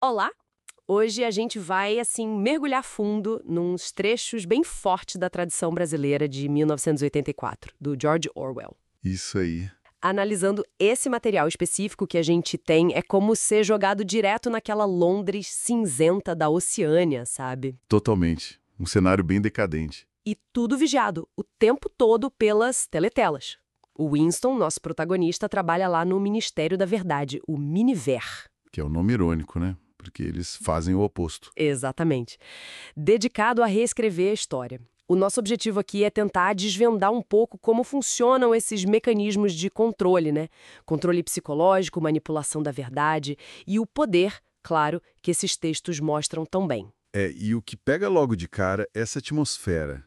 Olá! Hoje a gente vai, assim, mergulhar fundo nos trechos bem fortes da tradição brasileira de 1984, do George Orwell. Isso aí, Analisando esse material específico que a gente tem, é como ser jogado direto naquela Londres cinzenta da Oceânia, sabe? totalmente. Um cenário bem decadente, E tudo vigiado, o tempo todo pelas teletelas. O Winston, nosso protagonista, trabalha lá no Ministério da Verdade, o Miniver. que é um nome irônico, né? Porque eles fazem o oposto. Exatamente. Dedicado a reescrever a história. O nosso objetivo aqui é tentar desvendar um pouco como funcionam esses mecanismos de controle, né? Controle psicológico, manipulação da verdade e o poder, claro, que esses textos mostram tão bem. E o que pega logo de cara é essa atmosfera.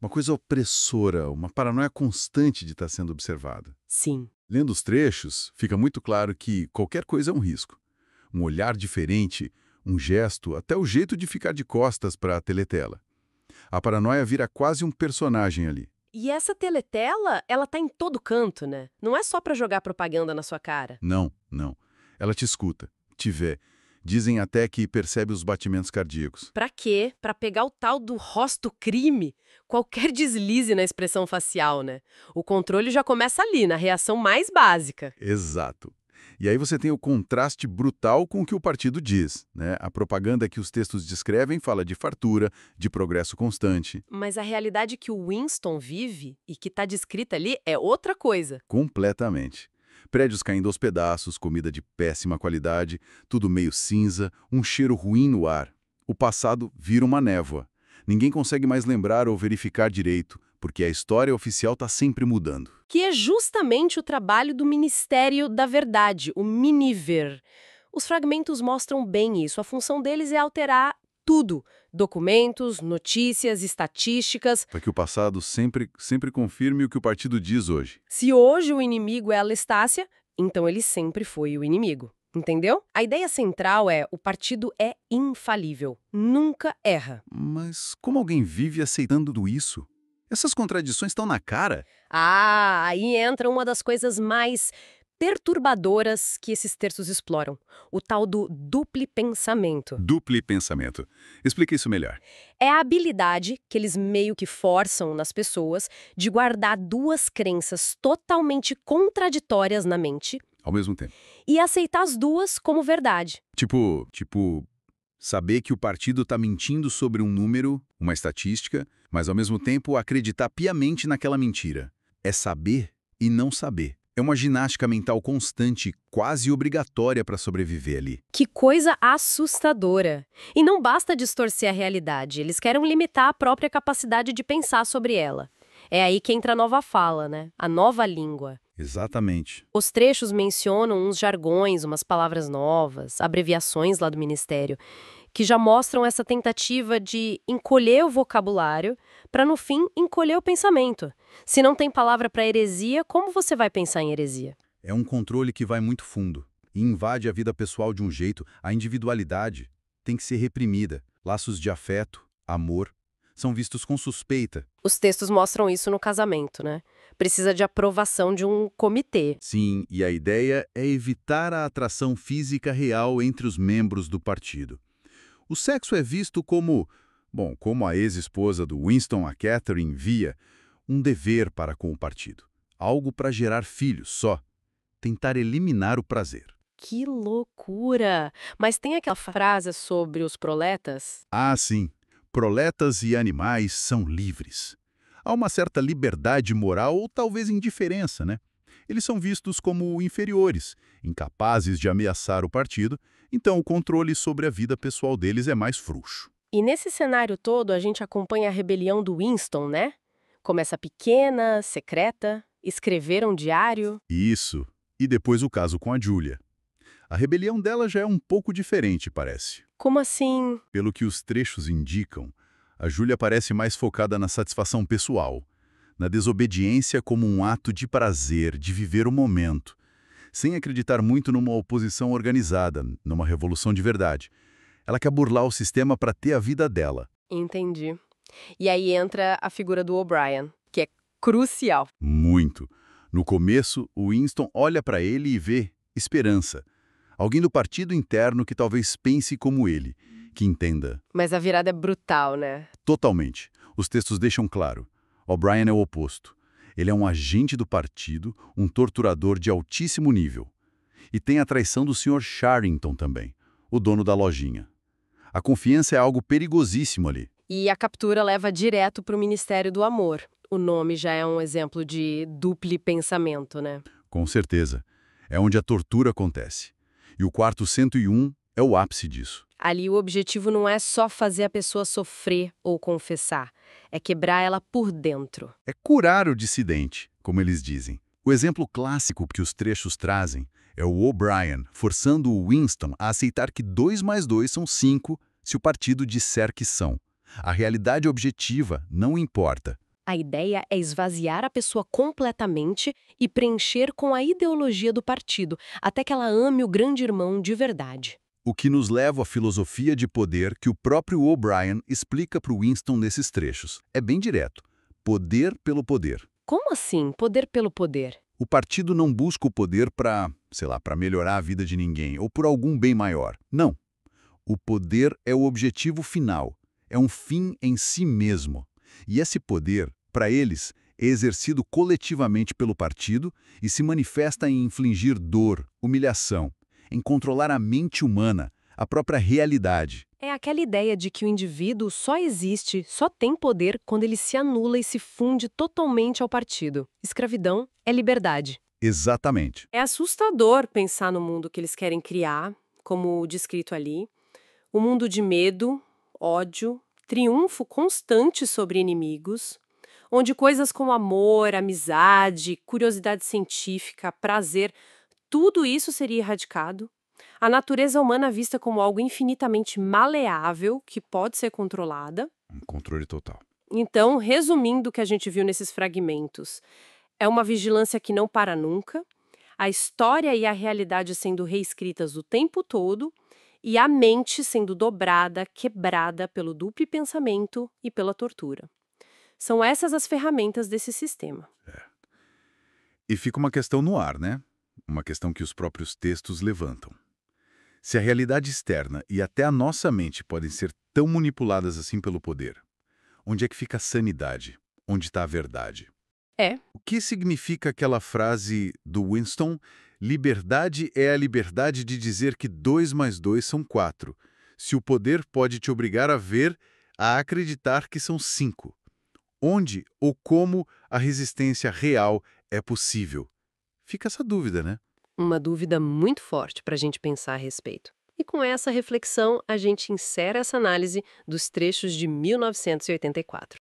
Uma coisa opressora, uma paranoia constante de estar sendo observada. Sim. Lendo os trechos, fica muito claro que qualquer coisa é um risco. Um olhar diferente, um gesto, até o jeito de ficar de costas para a teletela. A paranoia vira quase um personagem ali. E essa teletela, ela tá em todo canto, né? Não é só pra jogar propaganda na sua cara. Não, não. Ela te escuta, te vê. Dizem até que percebe os batimentos cardíacos. Pra quê? Pra pegar o tal do rosto crime? Qualquer deslize na expressão facial, né? O controle já começa ali, na reação mais básica. Exato. E aí você tem o contraste brutal com o que o partido diz, né? A propaganda que os textos descrevem fala de fartura, de progresso constante. Mas a realidade que o Winston vive e que tá descrita ali é outra coisa. Completamente. Prédios caindo aos pedaços, comida de péssima qualidade, tudo meio cinza, um cheiro ruim no ar. O passado vira uma névoa. Ninguém consegue mais lembrar ou verificar direito, porque a história oficial está sempre mudando. Que é justamente o trabalho do Ministério da Verdade, o Miniver. Os fragmentos mostram bem isso. A função deles é alterar tudo. Documentos, notícias, estatísticas. Para que o passado sempre confirme o que o partido diz hoje. Se hoje o inimigo é a Lestácia, então ele sempre foi o inimigo. Entendeu? A ideia central é: o partido é infalível, nunca erra. Mas como alguém vive aceitando tudo isso? Essas contradições estão na cara. Ah, aí entra uma das coisas mais perturbadoras que esses textos exploram, o tal do duplo pensamento. Duplo pensamento. Explica isso melhor. É a habilidade que eles meio que forçam nas pessoas de guardar duas crenças totalmente contraditórias na mente Ao mesmo tempo. e aceitar as duas como verdade. Tipo, saber que o partido está mentindo sobre um número, uma estatística, mas ao mesmo tempo acreditar piamente naquela mentira. É saber e não saber. É uma ginástica mental constante, quase obrigatória para sobreviver ali. Que coisa assustadora! E não basta distorcer a realidade, eles querem limitar a própria capacidade de pensar sobre ela. É aí que entra a nova fala, né? A nova língua. Exatamente. Os trechos mencionam uns jargões, umas palavras novas, abreviações lá do Ministério, que já mostram essa tentativa de encolher o vocabulário para, no fim, encolher o pensamento. Se não tem palavra para heresia, como você vai pensar em heresia? É um controle que vai muito fundo e invade a vida pessoal de um jeito. A individualidade tem que ser reprimida. Laços de afeto, amor, são vistos com suspeita. Os textos mostram isso no casamento, né? Precisa de aprovação de um comitê. Sim, e a ideia é evitar a atração física real entre os membros do partido. O sexo é visto como, como a ex-esposa do Winston, a Catherine, via, um dever para com o partido. Algo para gerar filhos só. Tentar eliminar o prazer. Que loucura! Mas tem aquela frase sobre os proletas? Ah, sim. Proletas e animais são livres. Há uma certa liberdade moral ou talvez indiferença, né? Eles são vistos como inferiores, incapazes de ameaçar o partido, então o controle sobre a vida pessoal deles é mais frouxo. E nesse cenário todo, a gente acompanha a rebelião do Winston, né? Começa pequena, secreta, escrever um diário. Isso. E depois o caso com a Julia. A rebelião dela já é um pouco diferente, parece. Como assim? Pelo que os trechos indicam, a Júlia parece mais focada na satisfação pessoal, na desobediência como um ato de prazer, de viver o momento, sem acreditar muito numa oposição organizada, numa revolução de verdade. Ela quer burlar o sistema para ter a vida dela. Entendi. E aí entra a figura do O'Brien, que é crucial. Muito. No começo, o Winston olha para ele e vê esperança. Alguém do partido interno que talvez pense como ele, que entenda. Mas a virada é brutal, né? Totalmente. Os textos deixam claro. O'Brien é o oposto. Ele é um agente do partido, um torturador de altíssimo nível. E tem a traição do Sr. Sharrington também, o dono da lojinha. A confiança é algo perigosíssimo ali. E a captura leva direto para o Ministério do Amor. O nome já é um exemplo de duplo pensamento, né? Com certeza. É onde a tortura acontece. E o quarto 101 é o ápice disso. Ali o objetivo não é só fazer a pessoa sofrer ou confessar, é quebrar ela por dentro. É curar o dissidente, como eles dizem. O exemplo clássico que os trechos trazem é o O'Brien forçando o Winston a aceitar que 2 mais 2 são 5 se o partido disser que são. A realidade objetiva não importa. A ideia é esvaziar a pessoa completamente e preencher com a ideologia do partido, até que ela ame o grande irmão de verdade. O que nos leva à filosofia de poder que o próprio O'Brien explica para o Winston nesses trechos. É bem direto. Poder pelo poder. Como assim, poder pelo poder? O partido não busca o poder para, para melhorar a vida de ninguém ou por algum bem maior. Não. O poder é o objetivo final. É um fim em si mesmo. E esse poder, para eles, é exercido coletivamente pelo partido e se manifesta em infligir dor, humilhação, em controlar a mente humana, a própria realidade. É aquela ideia de que o indivíduo só existe, só tem poder quando ele se anula e se funde totalmente ao partido. Escravidão é liberdade. Exatamente. É assustador pensar no mundo que eles querem criar, como descrito ali. Um mundo de medo, ódio, triunfo constante sobre inimigos, onde coisas como amor, amizade, curiosidade científica, prazer, tudo isso seria erradicado. A natureza humana vista como algo infinitamente maleável, que pode ser controlada. Um controle total. Então, resumindo o que a gente viu nesses fragmentos, é uma vigilância que não para nunca, a história e a realidade sendo reescritas o tempo todo, e a mente sendo dobrada, quebrada pelo duplo pensamento e pela tortura. São essas as ferramentas desse sistema. E fica uma questão no ar, né? Uma questão que os próprios textos levantam. Se a realidade externa e até a nossa mente podem ser tão manipuladas assim pelo poder, onde é que fica a sanidade? Onde está a verdade? O que significa aquela frase do Winston? Liberdade é a liberdade de dizer que 2 mais 2 são 4. Se o poder pode te obrigar a ver, a acreditar que são 5. Onde ou como a resistência real é possível? Fica essa dúvida, né? Uma dúvida muito forte para a gente pensar a respeito. E com essa reflexão, a gente encerra essa análise dos trechos de 1984.